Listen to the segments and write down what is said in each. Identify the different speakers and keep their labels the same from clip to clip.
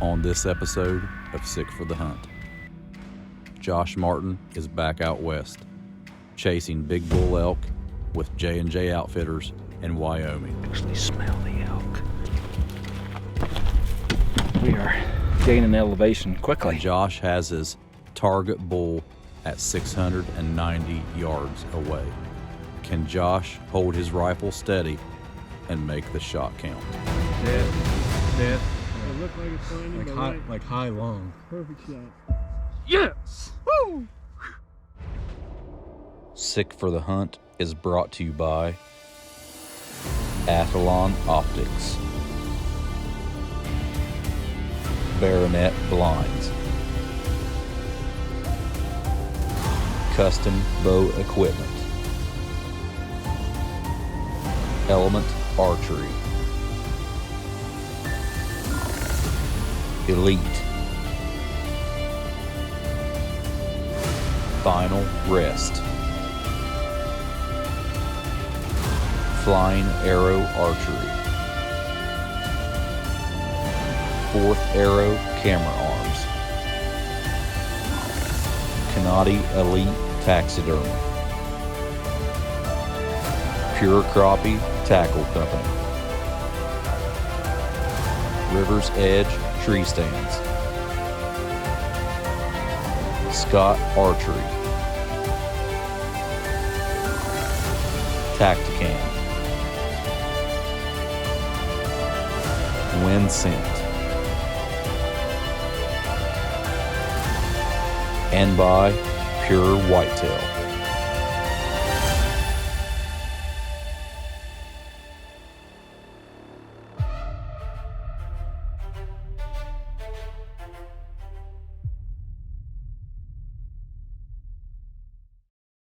Speaker 1: On this episode of Sick for the Hunt, Josh Martin is back out west, chasing big bull elk with J&J Outfitters in Wyoming.
Speaker 2: Actually smell the elk. We are gaining elevation quickly.
Speaker 1: And Josh has his target bull at 690 yards away. Can Josh hold his rifle steady and make the shot count?
Speaker 3: Dead.
Speaker 4: It looked like it's finding
Speaker 3: Like high long.
Speaker 4: perfect shot.
Speaker 3: Yes! Woo!
Speaker 1: Sick for the Hunt is brought to you by Athlon Optics, Baronet Blinds, Custom Bow Equipment, Element Archery, Elite, Final Rest, Flying Arrow Archery, Fourth Arrow Camera Arms, Canati Elite Taxidermy, Pure Crappie Tackle Company, River's Edge Tree Stands, Scott Archery, Tacticam, Wind Scent, and by Pure Whitetail.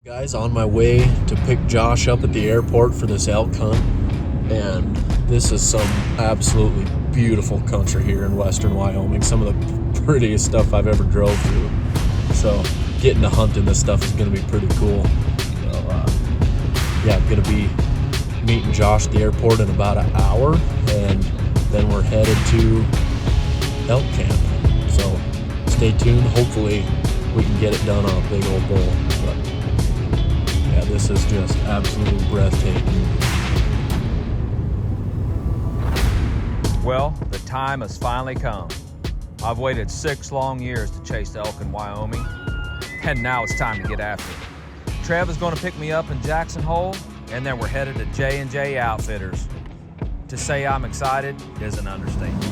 Speaker 3: Guys, on my way to pick Josh up at the airport for this elk hunt, and this is some absolutely beautiful country here in western Wyoming. Some of the prettiest stuff I've ever drove through. So getting to hunt in this stuff is going to be pretty cool. So yeah, I'm going to be meeting Josh at the airport in about an hour, and then we're headed to elk camp. So stay tuned. Hopefully we can get it done on a big old bull. But yeah, this is just absolutely breathtaking.
Speaker 5: Well, the time has finally come. I've waited 6 long years to chase elk in Wyoming, and now it's time to get after it. Trev is going to pick me up in Jackson Hole, and then we're headed to J&J Outfitters. To say I'm excited is an understatement.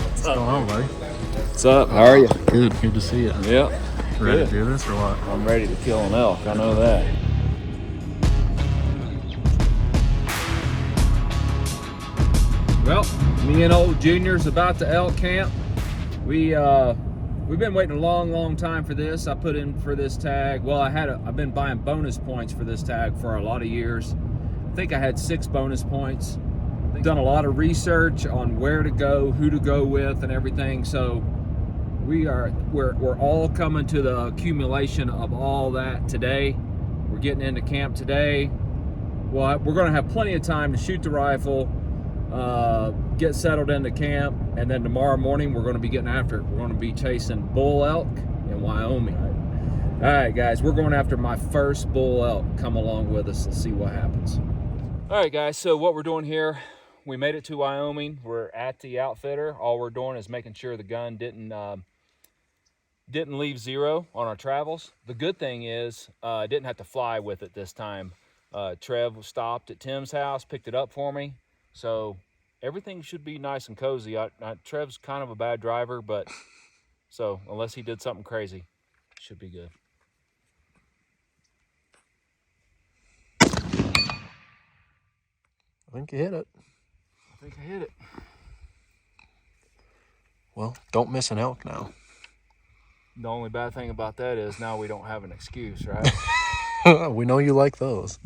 Speaker 3: What's going on, buddy?
Speaker 5: What's up? How are you?
Speaker 3: Good to see you.
Speaker 5: Yep.
Speaker 3: Ready to do this or what?
Speaker 5: I'm ready to kill an elk, I know that. Well, me and old Junior's about to elk camp. We've been waiting a long time for this. I put in for this tag. Well, I've been buying bonus points for this tag for a lot of years. I think I had 6 bonus points. Done a lot of research on where to go, who to go with, and everything. So we're all coming to the accumulation of all that today. We're getting into camp today. Well, we're going to have plenty of time to shoot the rifle, get settled into camp, and then tomorrow morning we're going to be getting after it. We're going to be chasing bull elk in Wyoming. All right, guys, we're going after my first bull elk. Come along with us. Let's see what happens. All right, guys, so what we're doing here, we made it to Wyoming. We're at the outfitter. All we're doing is making sure the gun didn't leave zero on our travels. The good thing is I didn't have to fly with it this time. Trev stopped at Tim's house, picked it up for me. So everything should be nice and cozy. Trev's kind of a bad driver, but so unless he did something crazy, it should be good.
Speaker 3: I think you hit it.
Speaker 5: I think I hit it.
Speaker 3: Well, don't miss an elk now.
Speaker 5: The only bad thing about that is now we don't have an excuse, right?
Speaker 3: We know you like those.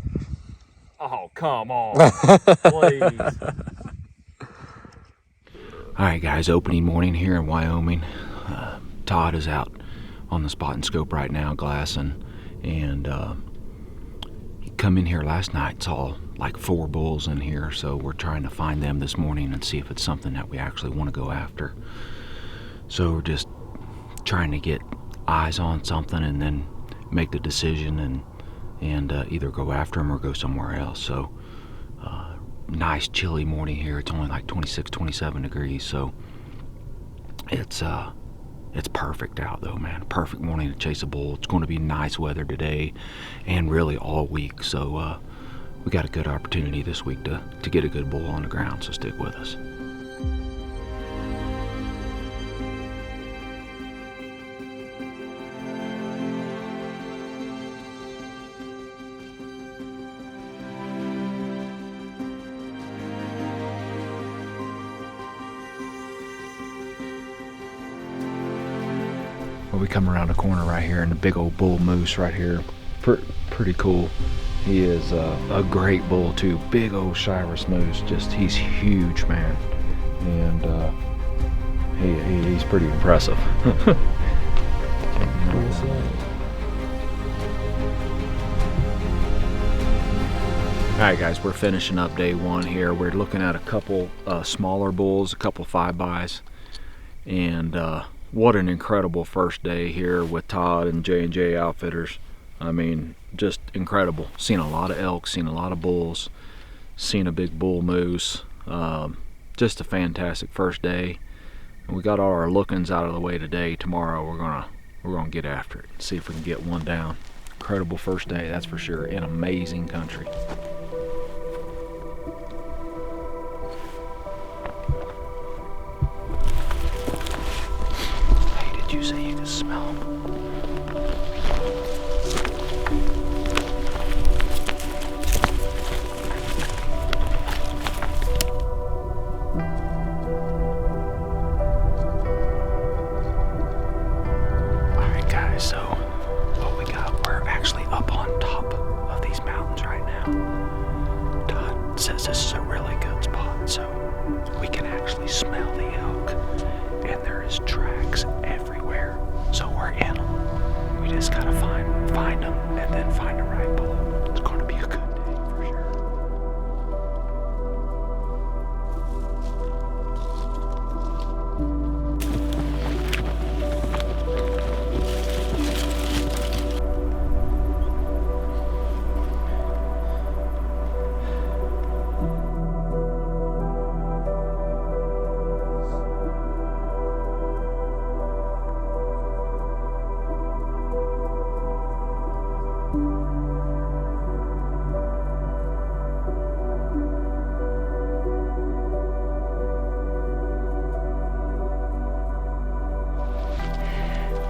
Speaker 5: Oh, come on, please.
Speaker 2: All right, guys, opening morning here in Wyoming. Todd is out on the spot and scope right now, glassing, and come in here last night, saw like 4 bulls in here, so we're trying to find them this morning and see if it's something that we actually want to go after. So we're just trying to get eyes on something and then make the decision and either go after them or go somewhere else. So nice chilly morning here. It's only like 26, 27 degrees, so it's perfect out though, man. Perfect morning to chase a bull. It's going to be nice weather today and really all week, so we got a good opportunity this week to get a good bull on the ground, so stick with us. Well, we come around the corner right here and the big old bull moose right here. Pretty cool. He is a great bull too. Big old Shiras moose. Just, he's huge, man. And he's pretty impressive. Alright guys, we're finishing up day 1 here. We're looking at a couple smaller bulls, a couple 5-bys. And what an incredible first day here with Todd and J&J Outfitters. I mean, just incredible. Seen a lot of elk, seen a lot of bulls, seen a big bull moose. Just a fantastic first day. And we got all our lookings out of the way today. Tomorrow we're gonna get after it, see if we can get one down. Incredible first day, that's for sure. An amazing country. Did you say you could smell them? Alright guys, so what we got, we're actually up on top of these mountains right now. Todd says this is a really good spot, so we can actually smell the elk, and there is tracks everywhere, so we're in them. We just gotta find them and then find the right bull. It's going to be a good day for sure.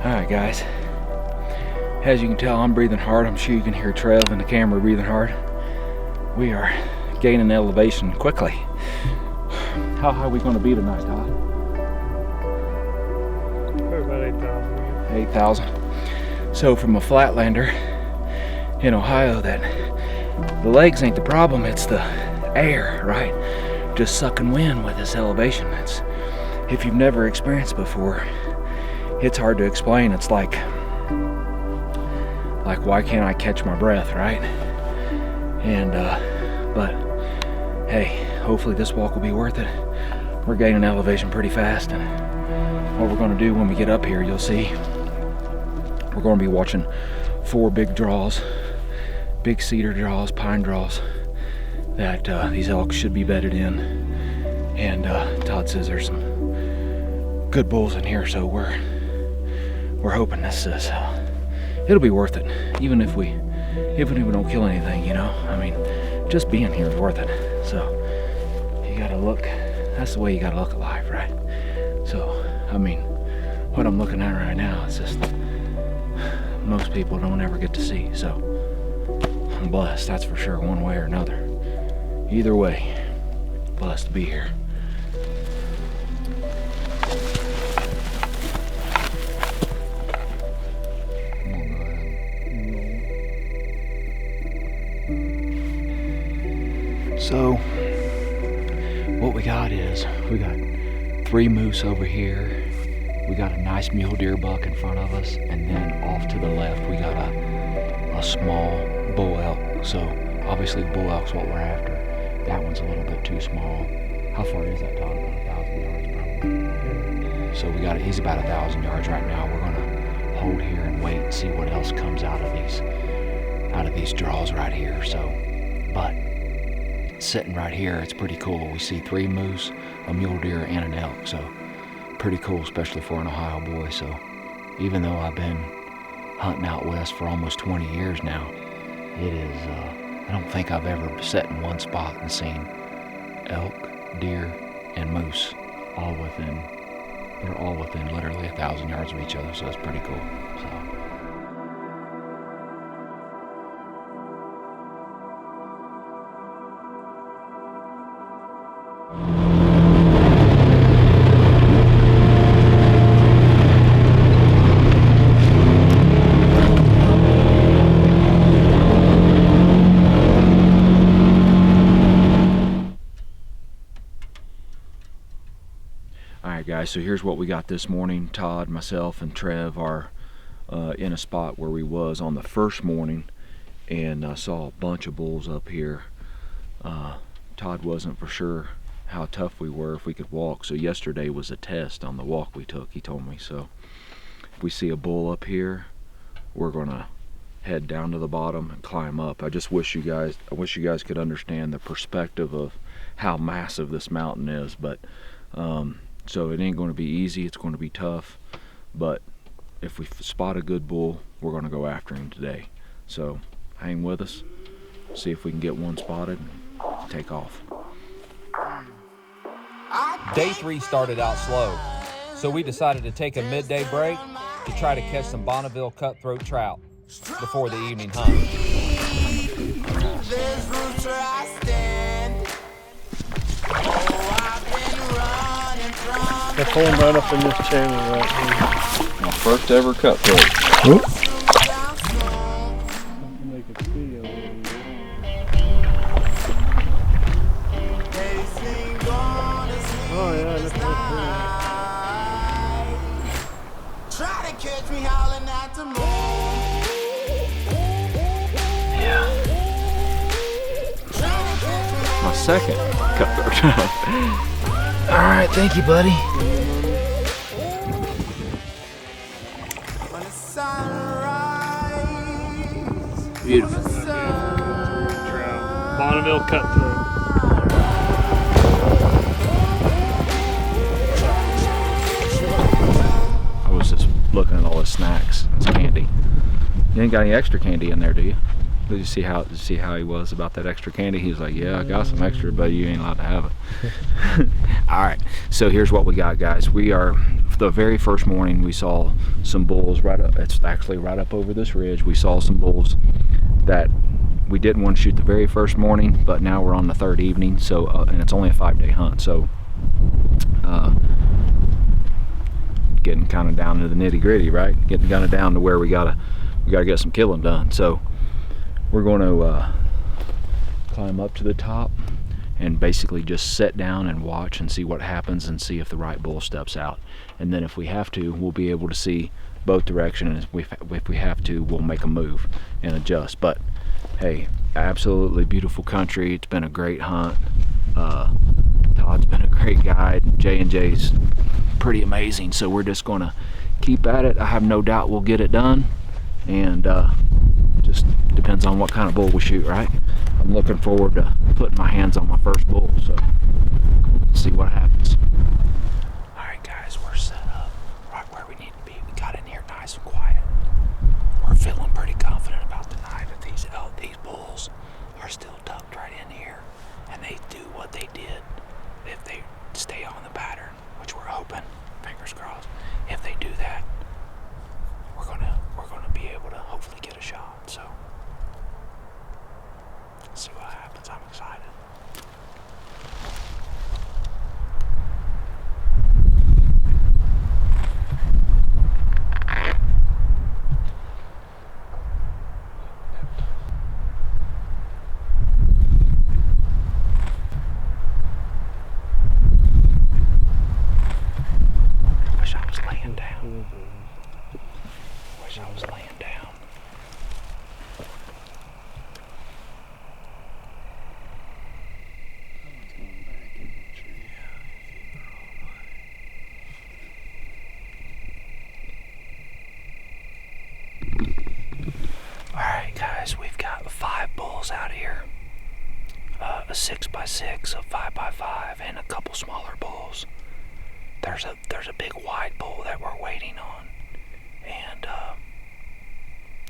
Speaker 2: Alright guys, as you can tell, I'm breathing hard. I'm sure you can hear Trev and the camera breathing hard. We are gaining elevation quickly. How high are we going to be tonight, Todd?
Speaker 4: About 8,000.
Speaker 2: 8,000. So from a flatlander in Ohio, that the legs ain't the problem, it's the air, right? Just sucking wind with this elevation. It's, if you've never experienced before, it's hard to explain. It's like why can't I catch my breath, right? And but hey, hopefully this walk will be worth it. We're gaining elevation pretty fast, and what we're going to do when we get up here, you'll see, we're going to be watching 4 big draws, big cedar draws, pine draws that these elk should be bedded in. And Todd says there's some good bulls in here, so we're hoping this is it'll be worth it, even if we don't kill anything, you know. I mean, just being here is worth it. So you gotta look, that's the way you gotta look at life, right? So I mean, what I'm looking at right now is just most people don't ever get to see. So I'm blessed, that's for sure, one way or another. Either way, blessed to be here. So what we got is, we got 3 moose over here, we got a nice mule deer buck in front of us, and then off to the left we got a small bull elk So obviously the bull elk's what we're after. That one's a little bit too small. How far is that, Todd? About 1,000 yards probably. So he's about 1,000 yards right now. We're gonna hold here and wait and see what else comes out of these draws right here. So, but sitting right here, it's pretty cool. We see 3 moose, a mule deer, and an elk. So pretty cool, especially for an Ohio boy. So even though I've been hunting out west for almost 20 years now, it is, I don't think I've ever sat in one spot and seen elk, deer, and moose they're all within literally 1,000 yards of each other, so it's pretty cool. So. Alright guys, so here's what we got this morning. Todd, myself, and Trev are in a spot where we was on the first morning, and saw a bunch of bulls up here. Todd wasn't for sure how tough we were, if we could walk, so yesterday was a test on the walk we took, he told me. So if we see a bull up here, we're gonna head down to the bottom and climb up. I wish you guys could understand the perspective of how massive this mountain is, but so it ain't going to be easy, it's going to be tough, but if we spot a good bull, we're going to go after him today. So hang with us, see if we can get one spotted, and take off.
Speaker 5: Day 3 started out slow, so we decided to take a midday break to try to catch some Bonneville cutthroat trout before the evening hunt.
Speaker 4: They're pulling right up in this channel right here.
Speaker 2: My first ever cutthroat.
Speaker 4: They could see over here. Oh yeah, that's
Speaker 6: Try to catch me howling at the moon.
Speaker 2: My second cutthroat trout. Alright, thank you, buddy. Beautiful.
Speaker 4: trout. Bonneville cutthroat.
Speaker 2: I was just looking at all the snacks. It's candy. You ain't got any extra candy in there, do you? Did you see how he was about that extra candy? He was like, yeah, I got some extra, but you ain't allowed to have it. All right, so here's what we got, guys. We are, the very first morning, we saw some bulls right up, it's actually right up over this ridge. We saw some bulls that we didn't want to shoot the very first morning, but now we're on the third evening, so and it's only a 5-day hunt, so getting kind of down to the nitty gritty, right? Getting kind of down to where we gotta get some killing done. So we're going to climb up to the top and basically just sit down and watch and see what happens and see if the right bull steps out. And then if we have to, we'll be able to see both directions. And if we have to, we'll make a move and adjust. But hey, absolutely beautiful country. It's been a great hunt. Todd's been a great guide. J&J's pretty amazing. So we're just going to keep at it. I have no doubt we'll get it done. And just depends on what kind of bull we shoot, right? I'm looking forward to putting my hands on my first bull, so let's see what happens. All right, guys, we're set up right where we need to be. We got in here nice and quiet. We're feeling pretty confident about the night that these bulls are still tucked right in here, and they do what they did. If they stay on the pattern, which we're hoping, fingers crossed, if they do that, we're gonna be able to hopefully get a shot. So let's see what happens. I'm excited. I wish I was laying down. guys, we've got 5 bulls out here. A 6x6, a 5x5, and a couple smaller bulls. There's a big wide bull that we're waiting on, and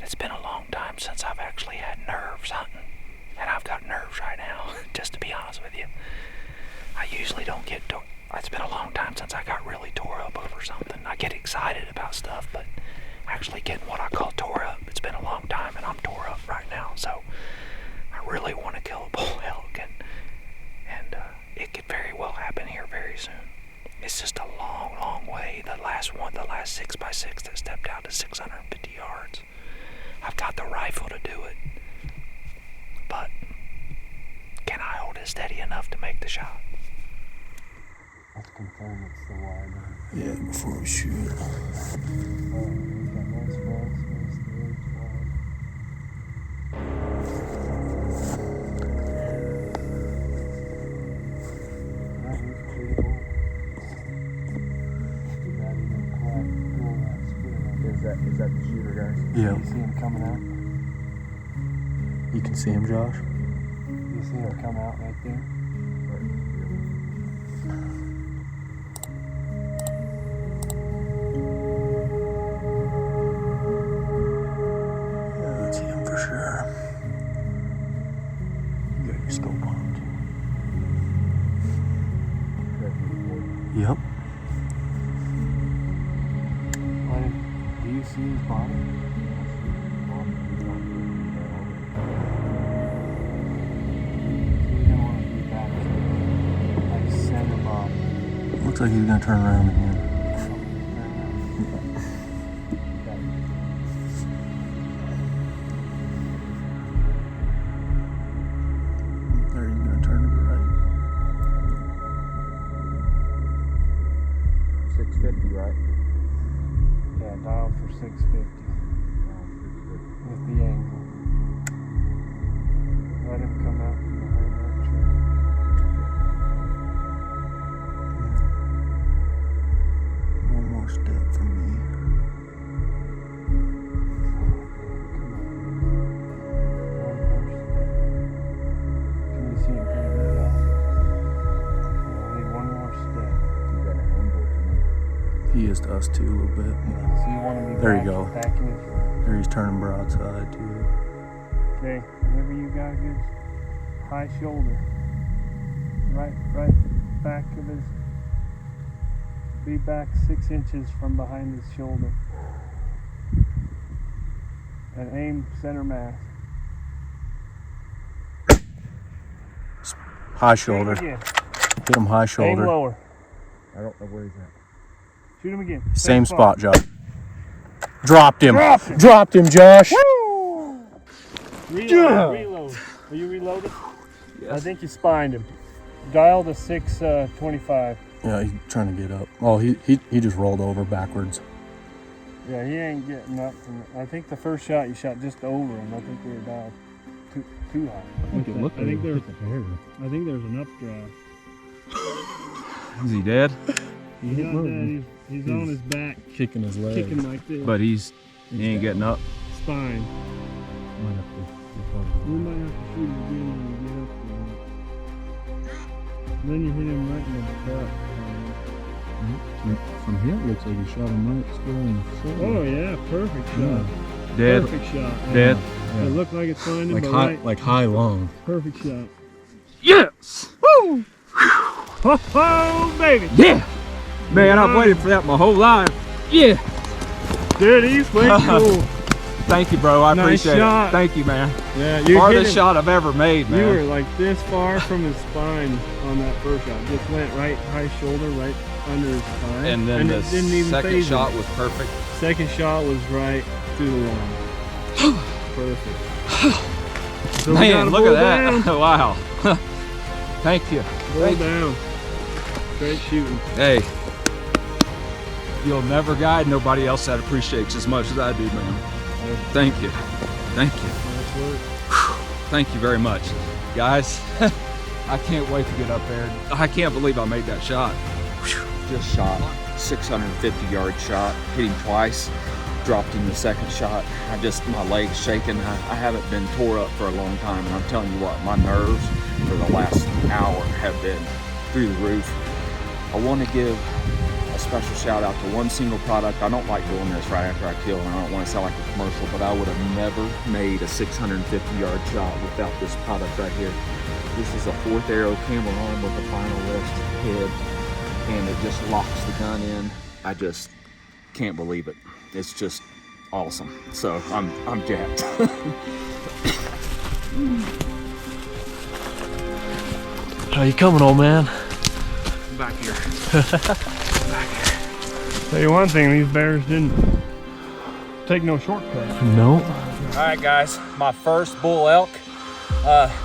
Speaker 2: it's been a long time since I've actually had nerves hunting, and I've got nerves right now. Just to be honest with you, I usually don't get. It's been a long time since I got really tore up over something. I get excited about stuff, but actually getting what I call tore up, it's been a long time, and I'm tore up right now. So I really want to kill a bull elk, and it could very well happen here very soon. It's just a long, long way. The last 6x6 that stepped out is 650 yards. I've got the rifle to do it, but can I hold it steady enough to make the shot?
Speaker 4: Let's confirm it's the wide one.
Speaker 2: Yeah, before we shoot.
Speaker 4: Oh, we've got nice fronts, nice throats, wide. That is pretty cool. That even quite cool, that split.
Speaker 3: Is that the shooter, guys?
Speaker 2: Yeah.
Speaker 4: You see him coming out?
Speaker 2: You can see him, Josh?
Speaker 4: You see him come out right there?
Speaker 2: Yeah, that's him for sure. You got your scope on him, too. Yep.
Speaker 4: Do you see his body? We don't want to be back to like center body.
Speaker 2: Looks like he's gonna turn around again. There, he's gonna turn to the right.
Speaker 3: 650, right?
Speaker 4: Yeah, dial for 650 with the angle. Let him come out from behind that tree.
Speaker 2: One more step for me.
Speaker 4: Can you see him coming out? I need one more step.
Speaker 3: You got a handle to me.
Speaker 2: He is to us too, a little bit.
Speaker 4: So you want to be
Speaker 2: There you go.
Speaker 4: backing his.
Speaker 2: There, he's turning broadside too.
Speaker 4: Okay, whenever you got a good high shoulder, right back of his, be back 6 inches from behind his shoulder, and aim center mass.
Speaker 2: High
Speaker 4: Shoot him
Speaker 2: shoulder.
Speaker 4: again.
Speaker 2: Get him high
Speaker 4: Aim
Speaker 2: shoulder.
Speaker 4: lower.
Speaker 3: I don't know where he's at.
Speaker 4: Shoot him again.
Speaker 2: Same spot, Josh. Dropped him.
Speaker 4: Dropped him.
Speaker 2: Dropped him, Josh.
Speaker 4: Woo! Reload. Reload. Are you reloaded?
Speaker 5: Yes.
Speaker 4: I think you spined him. Dial to 625.
Speaker 2: Yeah, he's trying to get up. Oh, he just rolled over backwards.
Speaker 4: Yeah, he ain't getting up. I think the first shot you shot just over him. I think we were dialed too high.
Speaker 7: I think there's an updraft.
Speaker 5: Is he dead?
Speaker 7: He's not dead. He's on his back,
Speaker 2: Kicking his leg.
Speaker 7: kicking like this.
Speaker 5: But he ain't getting up.
Speaker 7: Spine. We might have to shoot him again when we get up there. Then you hit him right in the butt.
Speaker 2: From here, it looks like he shot him right square in the shoulder.
Speaker 7: Oh yeah, perfect shot.
Speaker 5: Dead.
Speaker 7: Perfect shot.
Speaker 5: Dead.
Speaker 7: It looked like it's finding,
Speaker 2: Like
Speaker 7: but
Speaker 2: high,
Speaker 7: right.
Speaker 2: like high long.
Speaker 7: Perfect shot.
Speaker 5: Yes!
Speaker 7: Woo! Ho ho, baby!
Speaker 5: Yeah! Man, I've waited for that my whole life. Yeah!
Speaker 7: Dude, he's way cool.
Speaker 5: Thank you, bro. I
Speaker 7: Nice
Speaker 5: appreciate
Speaker 7: shot.
Speaker 5: it. Thank you, man.
Speaker 7: Yeah, you hit
Speaker 5: Farthest
Speaker 7: him.
Speaker 5: shot I've ever made, man.
Speaker 7: You were like this far from his spine on that first shot. Just went right high shoulder, right under his spine.
Speaker 5: and then the
Speaker 7: it didn't even
Speaker 5: second
Speaker 7: phase
Speaker 5: shot
Speaker 7: him.
Speaker 5: was perfect.
Speaker 7: Second shot was right through the line. Perfect. So we got
Speaker 5: Man,
Speaker 7: a
Speaker 5: look
Speaker 7: bull
Speaker 5: at that.
Speaker 7: down.
Speaker 5: Wow. Thank you.
Speaker 7: Bull
Speaker 5: Thank you.
Speaker 7: down. Great shooting.
Speaker 5: Hey, you'll never guide nobody else that appreciates as much as I do, man. Thank you. Thank you.
Speaker 7: Nice work.
Speaker 5: Thank you very much. Guys, I can't wait to get up there. I can't believe I made that shot.
Speaker 8: Just shot 650 yard shot, hit him twice,
Speaker 5: dropped in the second shot. My legs shaking. I haven't been tore up for a long time, and I'm telling you what, my nerves for the last hour have been through the roof. I want to give a special shout out to one single product. I don't like doing this right after I kill, and I don't want to sound like a commercial, but I would have never made a 650-yard shot without this product right here. This is a 4th Arrow camera arm with a final rest head, and it just locks the gun in. I just can't believe it. It's just awesome. So I'm jacked.
Speaker 2: How you coming, old man?
Speaker 5: Back here.
Speaker 4: Tell you one thing, these bears didn't take no shortcuts.
Speaker 2: No.
Speaker 5: All right, guys, my first bull elk.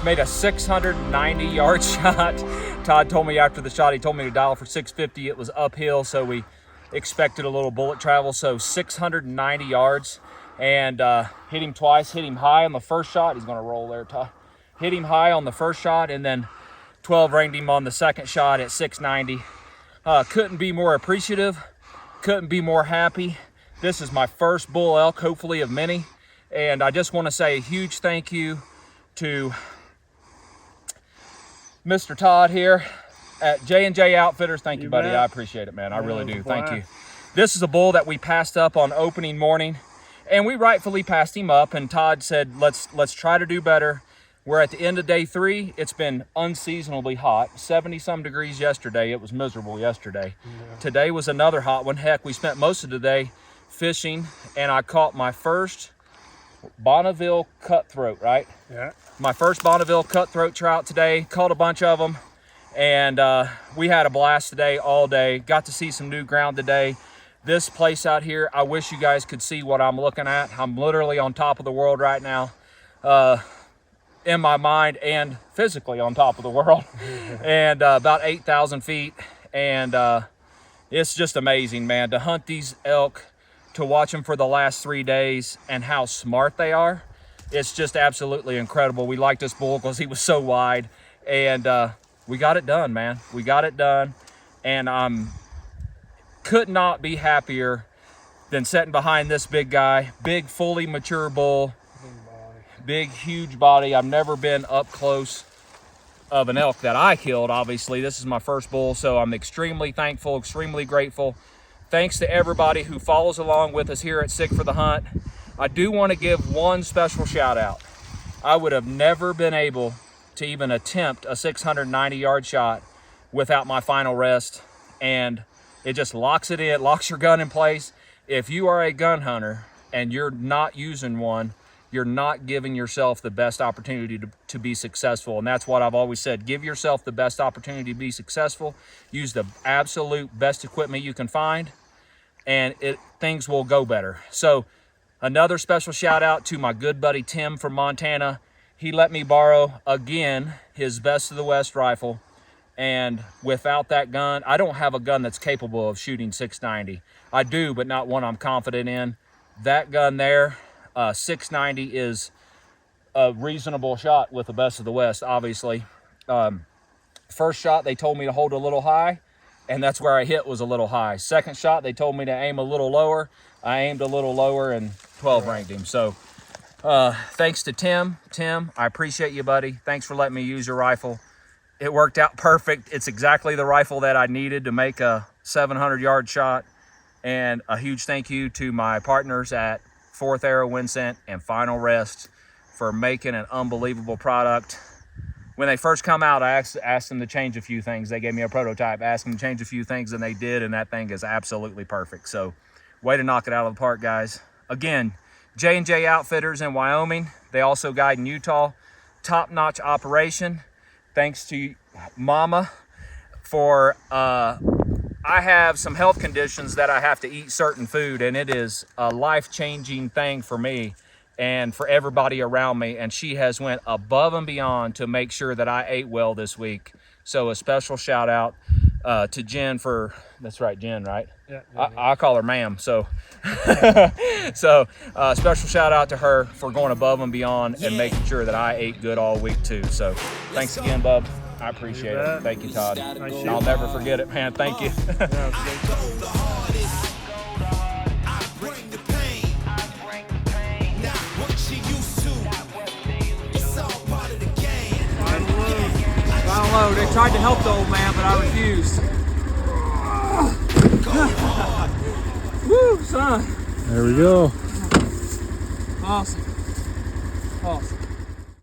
Speaker 5: Made a 690-yard shot. Todd told me after the shot, he told me to dial for 650. It was uphill, so we expected a little bullet travel. So 690 yards, and hit him twice. Hit him high on the first shot. He's gonna roll there, Todd. Hit him high on the first shot, and then 12 ranged him on the second shot at 690. Couldn't be more appreciative. Couldn't be more happy. This is my first bull elk, hopefully of many. And I just want to say a huge thank you to Mr. Todd here at J&J Outfitters. Thank you, buddy. I appreciate it, man. I really do. Thank you. This is a bull that we passed up on opening morning, and we rightfully passed him up, and Todd said, let's try to do better. We're at the end of day 3. It's been unseasonably hot, 70 some degrees yesterday. It was miserable yesterday. Yeah. Today was another hot one. Heck, we spent most of the day fishing, and I caught my first Bonneville cutthroat, right?
Speaker 4: Yeah.
Speaker 5: My first Bonneville cutthroat trout today. Caught a bunch of them, and we had a blast today all day. Got to see some new ground today. This place out here, I wish you guys could see what I'm looking at. I'm literally on top of the world right now. In my mind and physically on top of the world. And about 8,000 feet. And it's just amazing, man, to hunt these elk, to watch them for the last 3 days and how smart they are. It's just absolutely incredible. We liked this bull because he was so wide, and we got it done, man. We got it done, and could not be happier than sitting behind this big guy, big, fully mature bull, big, huge body. I've never been up close of an elk that I killed, obviously. This is my first bull, so I'm extremely thankful, extremely grateful. Thanks to everybody who follows along with us here at Sick for the Hunt. I do want to give one special shout out. I would have never been able to even attempt a 690-yard shot without my final rest, and it just locks it in, locks your gun in place. If you are a gun hunter and you're not using one, you're not giving yourself the best opportunity to be successful. And that's what I've always said. Give yourself the best opportunity to be successful. Use the absolute best equipment you can find, and things will go better. So another special shout out to my good buddy Tim from Montana. He let me borrow, again, his Best of the West rifle. And without that gun, I don't have a gun that's capable of shooting 690. I do, but not one I'm confident in. That gun there, 690 is a reasonable shot with the Best of the West, obviously. First shot, they told me to hold a little high, and that's where I hit, was a little high. Second shot, they told me to aim a little lower. I aimed a little lower and 12 ranked him. So thanks to Tim. Tim, I appreciate you, buddy. Thanks for letting me use your rifle. It worked out perfect. It's exactly the rifle that I needed to make a 700-yard shot. And a huge thank you to my partners at 4th Arrow Winsent and Final Rest for making an unbelievable product. When they first come out, I asked them to change a few things. They gave me a prototype, asked them to change a few things, and they did, and that thing is absolutely perfect. So way to knock it out of the park, guys. Again, J&J Outfitters in Wyoming. They also guide in Utah. Top-notch operation. Thanks to Mama for, I have some health conditions that I have to eat certain food, and it is a life-changing thing for me and for everybody around me, and she has went above and beyond to make sure that I ate well this week. So a special shout out to Jen for, that's right, Jen, right? Yeah. I call her ma'am, so so special shout out to her for going above and beyond and making sure that I ate good all week too. So thanks again, bub. I appreciate it. Thank you, Todd. I'll never forget it, man. Thank you. unload. They tried to help the old man, but I refused. Woo, son.
Speaker 7: There we go.
Speaker 5: Awesome. Awesome.